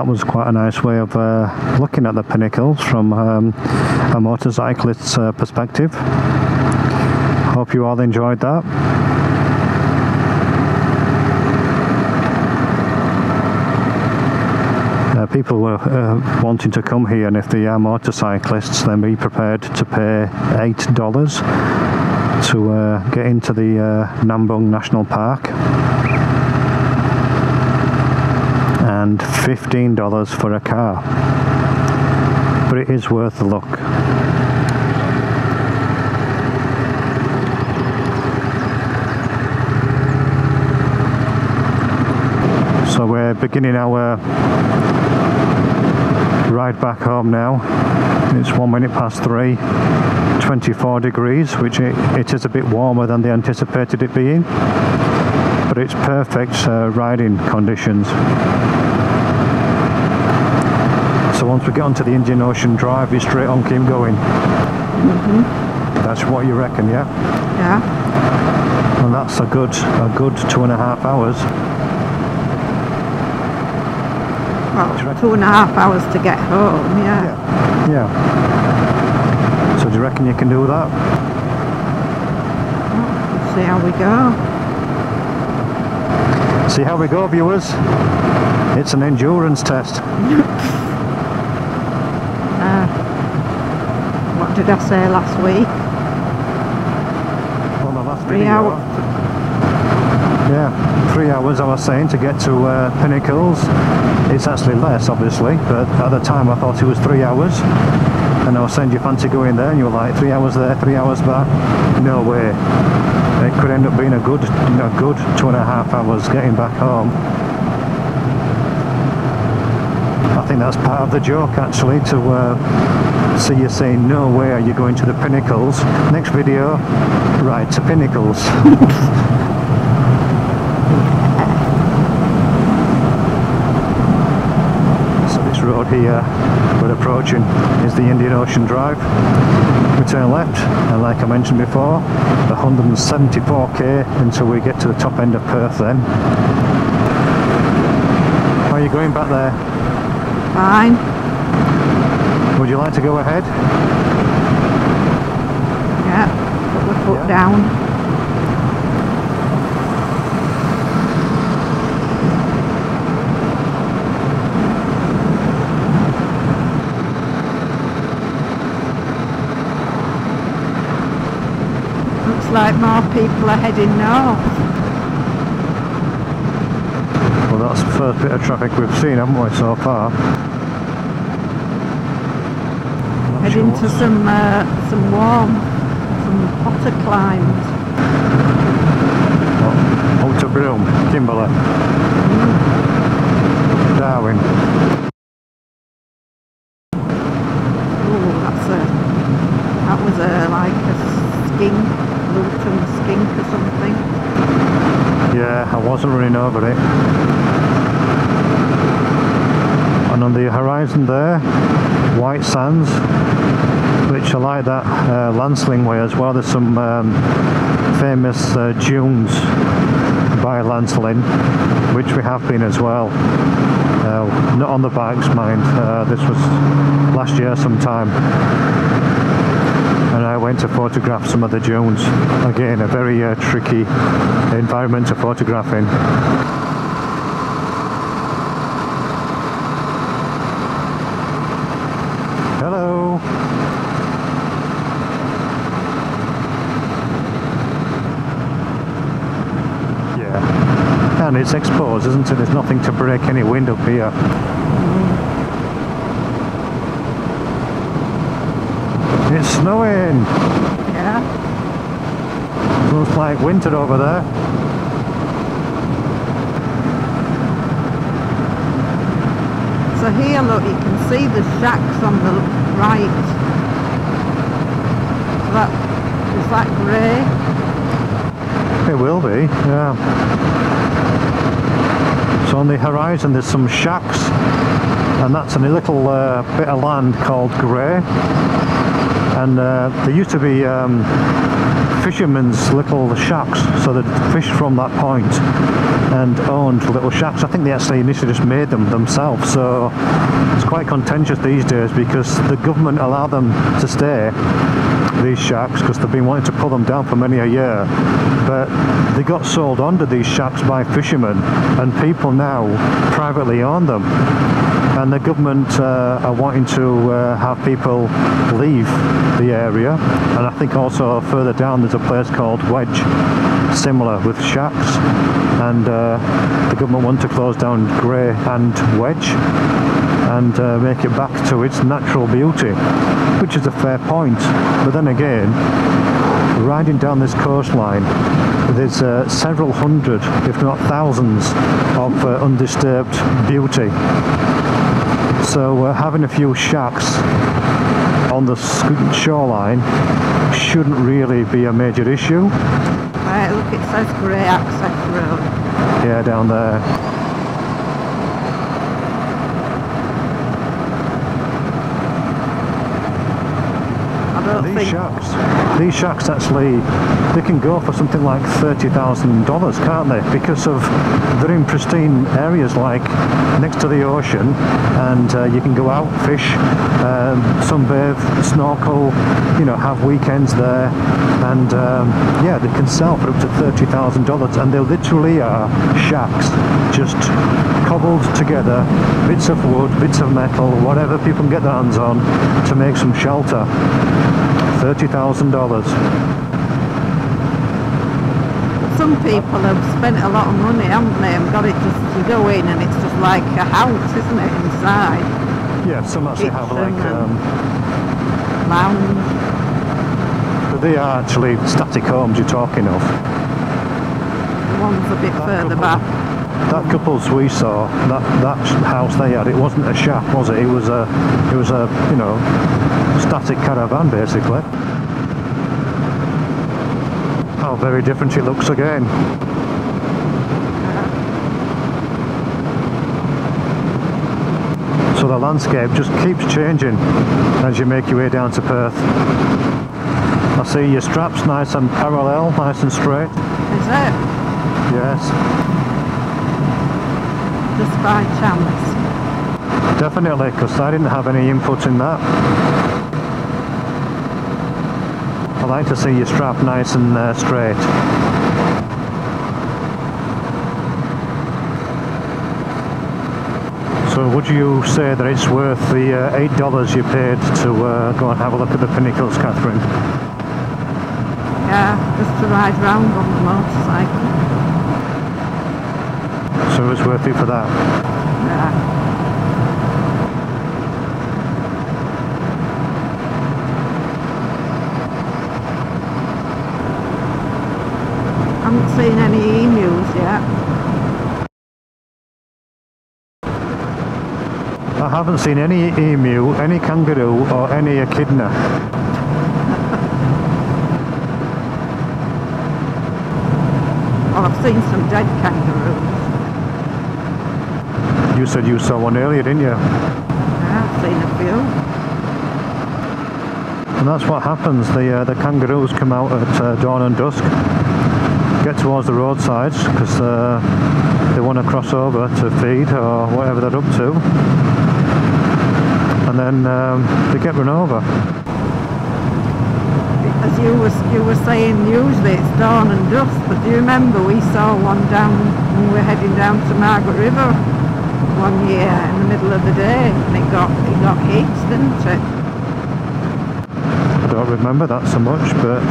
that was quite a nice way of looking at the Pinnacles from a motorcyclist's perspective. Hope you all enjoyed that. People were wanting to come here, and if they are motorcyclists, then be prepared to pay $8 to get into the Nambung National Park, and $15 for a car, but it is worth the look. So we're beginning our ride back home now. It's 1 minute past 3, 24 degrees, which it is a bit warmer than they anticipated it being, but it's perfect riding conditions. So once we get onto the Indian Ocean Drive, we straight on keep going. That's what you reckon, yeah? Yeah. And that's a good 2.5 hours. Well, 2.5 hours to get home, yeah. Yeah. So do you reckon you can do that? Well, we'll see how we go. See how we go, viewers. It's an endurance test. What did I say last week? Well, the last 3 video. hours. Yeah, 3 hours I was saying to get to Pinnacles. It's actually less, obviously, but at the time I thought it was 3 hours. And I was saying, do you fancy going there? And you were like, 3 hours there, 3 hours back. No way. It could end up being a good 2.5 hours getting back home. I think that's part of the joke, actually, to see you saying, no way are you going to the Pinnacles. Next video, right to Pinnacles. So this road here we're approaching is the Indian Ocean Drive. We turn left, and like I mentioned before, 174k until we get to the top end of Perth then. How are you going back there? Fine. Would you like to go ahead? Yeah, put the foot down. Looks like more people are heading north. Well, that's the first bit of traffic we've seen, haven't we, so far? Heading to some hotter climbs. Outer Broom, Kimberley, Darwin. Oh, that was like a skink, Luton skink or something. Yeah, I wasn't running over it. And on the horizon there, white sands, which are like that Landsling way as well. There's some famous dunes by Landsling, which we have been as well. Not on the bikes, mind. This was last year sometime. And I went to photograph some of the dunes. Again, a very tricky environment to photograph in. Hello. Yeah. And it's exposed, isn't it? There's nothing to break any wind up here. It's snowing. Yeah. Looks like winter over there. So here, look, you can see the shacks on the right. So is that grey? It will be, yeah. So on the horizon there's some shacks, and that's in a little bit of land called Grey. and there used to be fishermen's little shacks, so they'd fish from that point and owned little shacks. I think they actually initially just made them themselves, so it's quite contentious these days because the government allow them to stay, these shacks, because they've been wanting to pull them down for many a year, but they got sold onto these shacks by fishermen, and people now privately own them, and the government are wanting to have people leave the area. And I think also further down there's a place called Wedge, similar with shacks, and the government want to close down Grey and Wedge and make it back to its natural beauty, which is a fair point. But then again, riding down this coastline, there's several hundred, if not thousands, of undisturbed beauty. So having a few shacks on the shoreline shouldn't really be a major issue. Right, look, it says Grey Access Road. Yeah, down there. These shacks actually, they can go for something like $30,000, can't they? Because of they're in pristine areas like next to the ocean, and you can go out, fish, sunbathe, snorkel, you know, have weekends there, and yeah, they can sell for up to $30,000, and they literally are shacks, just cobbled together, bits of wood, bits of metal, whatever people can get their hands on to make some shelter. $30,000. Some people have spent a lot of money, haven't they, and got it just to go in, and it's just like a house, isn't it, inside? Yeah, some actually have like lounge. But they are actually static homes you're talking of. The one's a bit further back. That couples we saw, that house they had, it wasn't a shack, was it? It was a you know, static caravan basically. How very different it looks again. So the landscape just keeps changing as you make your way down to Perth. I see your straps nice and parallel, nice and straight. Is it? Yes. Just by chance. Definitely, because I didn't have any input in that. I like to see your strap nice and straight. So would you say that it's worth the $8 you paid to go and have a look at the Pinnacles, Catherine? Yeah, just to ride round on the motorcycle. So it was worth it for that? Yeah. I haven't seen any emus yet. I haven't seen any emu, any kangaroo or any echidna. Well, I've seen some dead kangaroos. You said you saw one earlier, didn't you? Yeah, I've seen a few. And that's what happens, the kangaroos come out at dawn and dusk, get towards the roadsides because they want to cross over to feed or whatever they're up to, and then they get run over. As you were saying, usually it's dawn and dusk, but do you remember we saw one down when we were heading down to Margaret River one year in the middle of the day, and it got heat, didn't it? I don't remember that so much, but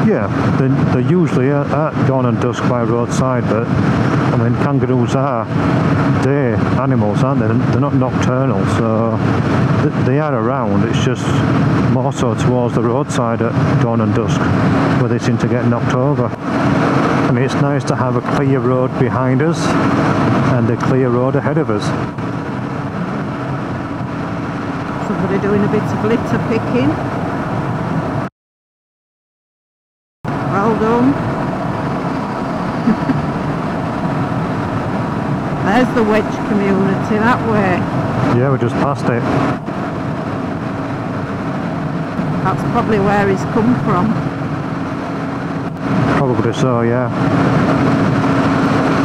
yeah, they're usually at dawn and dusk by roadside, but I mean, kangaroos are day animals, aren't they? They're not nocturnal, so they are around. It's just more so towards the roadside at dawn and dusk where they seem to get knocked over. I mean, it's nice to have a clear road behind us and a clear road ahead of us. Somebody doing a bit of litter picking. Well done. There's the Wedge community that way. Yeah, we just passed it. That's probably where he's come from. Probably so, yeah.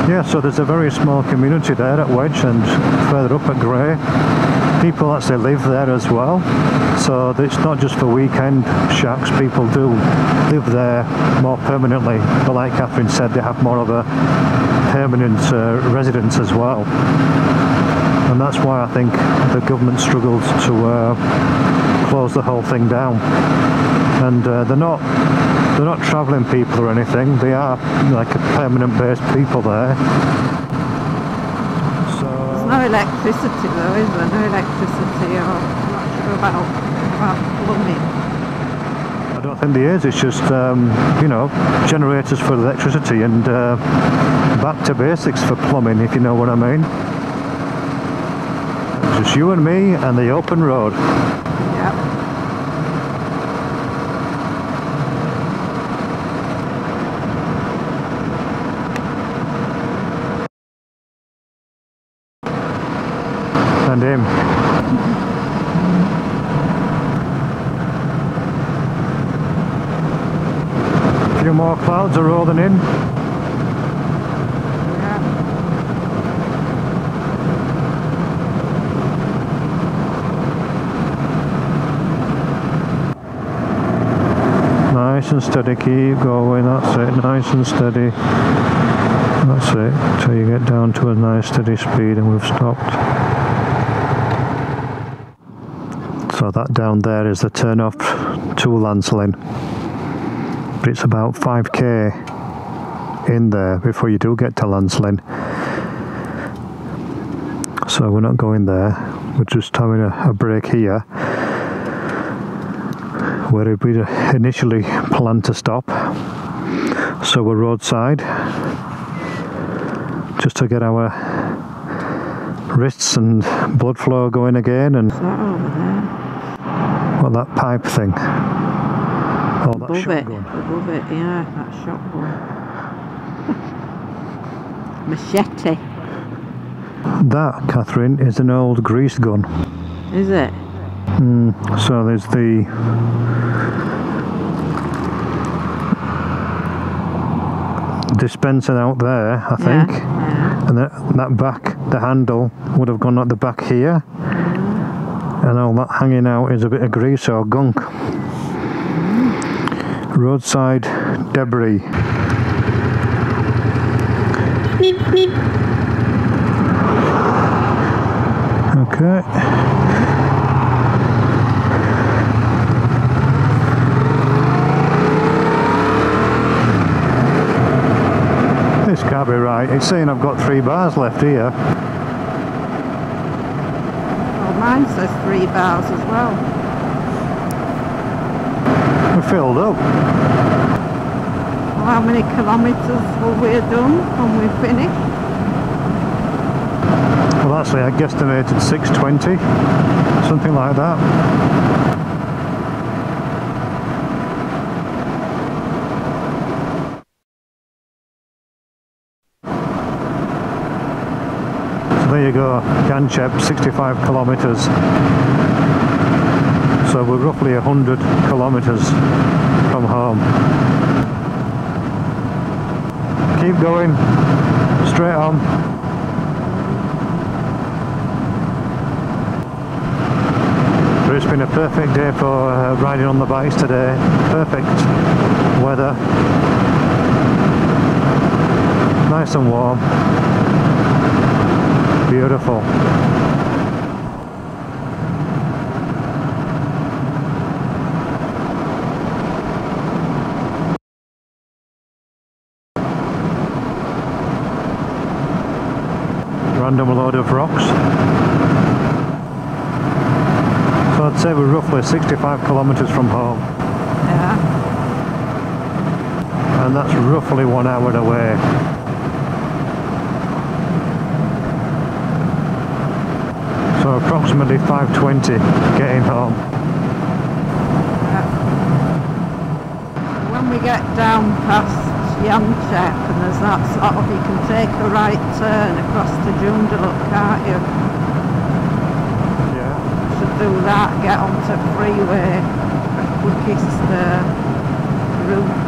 Yeah, so there's a very small community there at Wedge and further up at Grey. People actually live there as well, so it's not just for weekend shacks. People do live there more permanently, but like Catherine said, they have more of a permanent residence as well, and that's why I think the government struggled to close the whole thing down. And they're not travelling people or anything, they are like a permanent based people there. No electricity though, is there? No electricity, or I'm not sure about plumbing. I don't think there is, it's just, you know, generators for electricity and back to basics for plumbing, if you know what I mean. It's just you and me and the open road. Yeah. And him. A few more clouds are rolling in. Yeah. Nice and steady, keep going, that's it, nice and steady. That's it, till you get down to a nice steady speed, and we've stopped. So that down there is the turn off to Lancelin, but it's about 5k in there before you do get to Lancelin, so we're not going there. We're just having a break here where we initially planned to stop, so we're roadside just to get our wrists and blood flow going again. And is that over there? What, that pipe thing? Oh, that shotgun. Above it, yeah, that shotgun. Machete. That, Catherine, is an old grease gun. Is it? So there's the dispenser out there, I think. Yeah. And that back, the handle would have gone at the back here. And all that hanging out is a bit of grease or gunk. Roadside debris. Okay. This can't be right. It's saying I've got 3 bars left here. Mine says 3 bars as well. We're filled up. Well, how many kilometres will we have done when we finish? Well, actually I guesstimated 620, something like that. There you go, Ganchep, 65 kilometres. So we're roughly 100 kilometres from home. Keep going, straight on. But it's been a perfect day for riding on the bikes today. Perfect weather. Nice and warm. Beautiful. Random load of rocks. So I'd say we're roughly 65 kilometres from home. Yeah. And that's roughly 1 hour away. So approximately 5:20 getting home. Yeah. When we get down past Yamchep and there's that sort of, you can take a right turn across to Joondalup, can't you? Yeah. Should do that, get onto freeway. quickest route.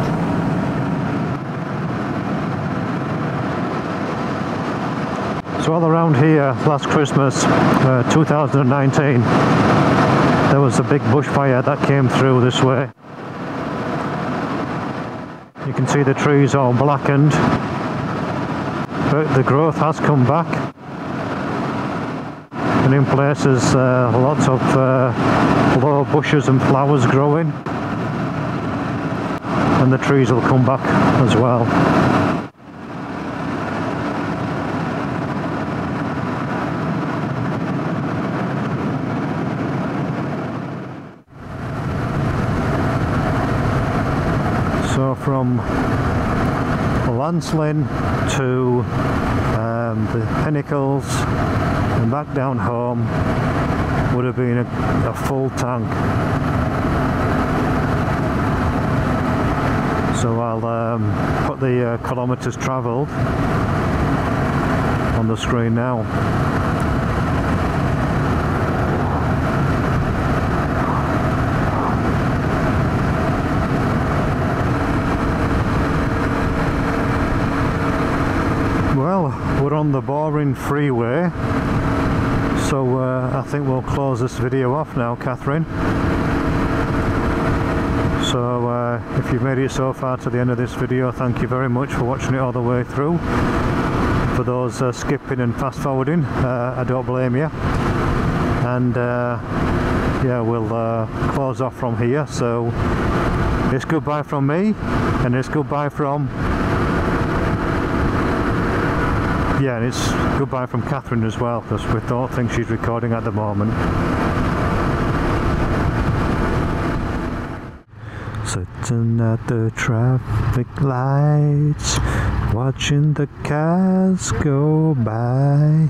So all around here last Christmas 2019 there was a big bushfire that came through this way. You can see the trees all blackened, but the growth has come back, and in places lots of low bushes and flowers growing, and the trees will come back as well. So from Lancelin to the Pinnacles and back down home would have been a full tank. So I'll put the kilometres travelled on the screen now. Well, we're on the boring freeway, so I think we'll close this video off now, Catherine. So if you've made it so far to the end of this video, thank you very much for watching it all the way through. For those skipping and fast forwarding, I don't blame you. And yeah, we'll close off from here. So it's goodbye from me, and it's goodbye from... yeah, and it's goodbye from Catherine as well, because we don't think she's recording at the moment. Sitting at the traffic lights, watching the cars go by.